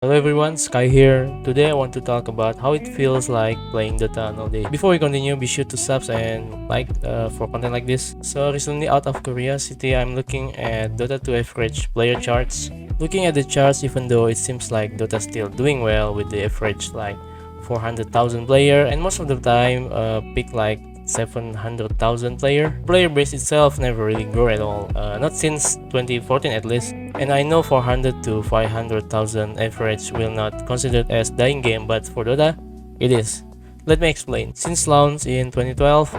Hello everyone, Sky here. Today I want to talk about how it feels like playing Dota nowadays. Before we continue, be sure to subs and like for content like this. So recently out of curiosity, I'm looking at Dota 2 average player charts. Looking at the charts, even though it seems like Dota still doing well with the average like 400,000 player, and most of the time peak like 700,000 player. Player base itself never really grow at all, not since 2014 at least. And I know 400 to 500,000 average will not considered as dying game, but for Dota, it is. Let me explain. Since launch in 2012,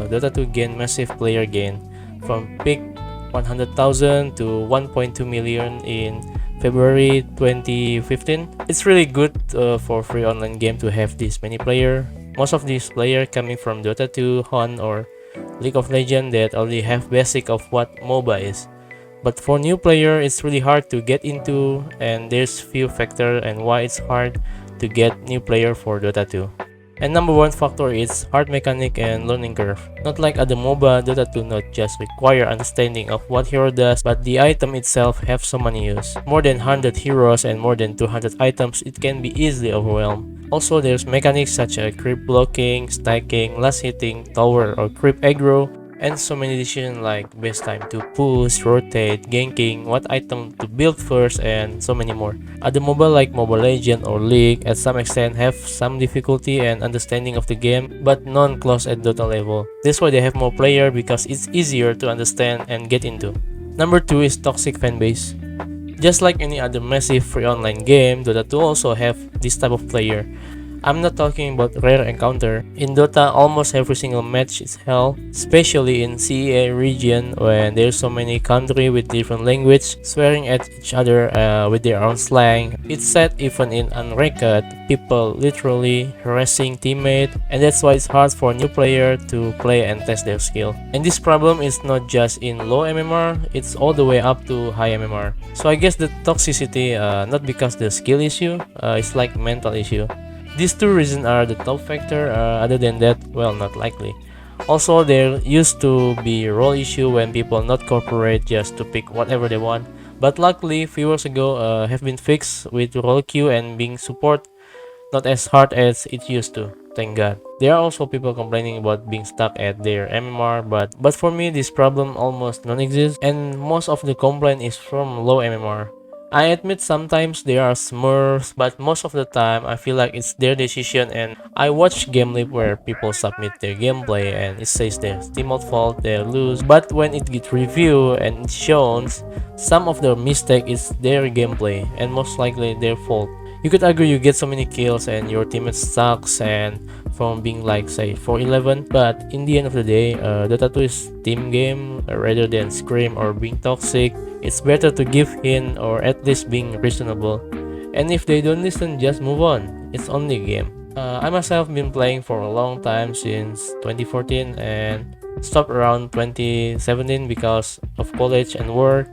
Dota 2 gained massive player gain from peak 100,000 to 1.2 million in February 2015. It's really good for free online game to have this many player. Most of these players coming from Dota 2, Hon, or League of Legends that already have basic of what MOBA is. But for new player, it's really hard to get into, and there's few factor and why it's hard to get new player for Dota 2. And number one factor is hard mechanic and learning curve. Not like other MOBA, Dota 2 not just require understanding of what hero does, but the item itself have so many use. More than 100 heroes and more than 200 items, it can be easily overwhelmed. Also, there's mechanics such as creep blocking, stacking, last hitting, tower or creep aggro, and so many decisions like best time to push, rotate, ganking, what item to build first, and so many more. Other MOBA like Mobile Legend or League at some extent have some difficulty and understanding of the game, but none close at Dota level. That's why they have more player because it's easier to understand and get into. Number 2 is toxic fanbase. Just like any other massive free online game, Dota 2 also have this type of player. I'm not talking about rare encounter. In Dota, almost every single match is hell, especially in CEA region when there's so many country with different language swearing at each other with their own slang. It's sad even in unranked, people literally harassing teammate, and that's why it's hard for new player to play and test their skill. And this problem is not just in low MMR, it's all the way up to high MMR. So I guess the toxicity not because the skill issue, it's like mental issue. These two reasons are the top factor, other than that, well, not likely. Also, there used to be role issue when people not cooperate just to pick whatever they want, but luckily few years ago have been fixed with role queue and being support not as hard as it used to, thank god. There are also people complaining about being stuck at their MMR, but for me this problem almost non-exists, and most of the complaint is from low MMR. I admit sometimes there are smurfs, but most of the time I feel like it's their decision, and I watch game lib where people submit their gameplay and it says their teammate fault, they lose, but when it gets reviewed and it shows, some of the mistake is their gameplay and most likely their fault. You could argue you get so many kills and your teammate sucks and from being like say 4-11, but in the end of the day, Dota 2 is team game rather than scream or being toxic. It's better to give in or at least being reasonable. And if they don't listen, just move on. It's only a game. I myself been playing for a long time since 2014 and stopped around 2017 because of college and work.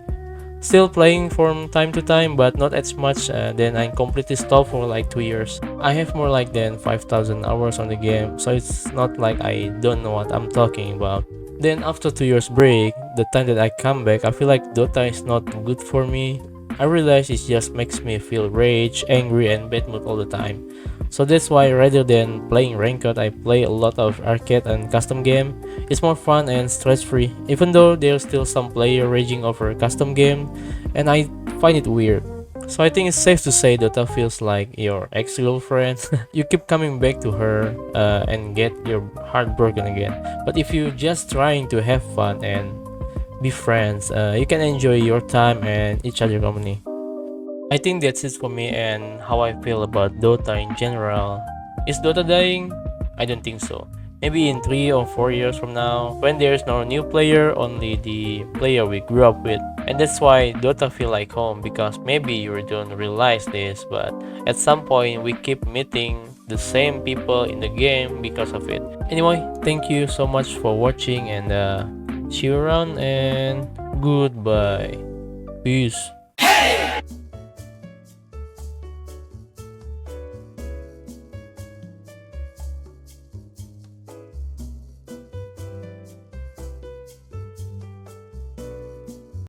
Still playing from time to time, but not as much. Then I completely stopped for like 2 years. I have more like than 5,000 hours on the game, so it's not like I don't know what I'm talking about. Then after 2 years break, the time that I come back, I feel like Dota is not good for me. I realize it just makes me feel rage, angry, and bad mood all the time. So that's why rather than playing ranked, I play a lot of arcade and custom game. It's more fun and stress-free, even though there's still some player raging over custom game, and I find it weird. So I think it's safe to say Dota feels like your ex-girlfriend. You keep coming back to her and get your heart broken again. But if you just trying to have fun and be friends, you can enjoy your time and each other company. I think that's it for me and how I feel about Dota in general. Is Dota dying? I don't think so. Maybe in 3 or 4 years from now, when there's no new player, only the player we grew up with. And that's why Dota feel like home, because maybe you don't realize this, but at some point we keep meeting the same people in the game because of it. Anyway, thank you so much for watching and see you around and goodbye. Peace.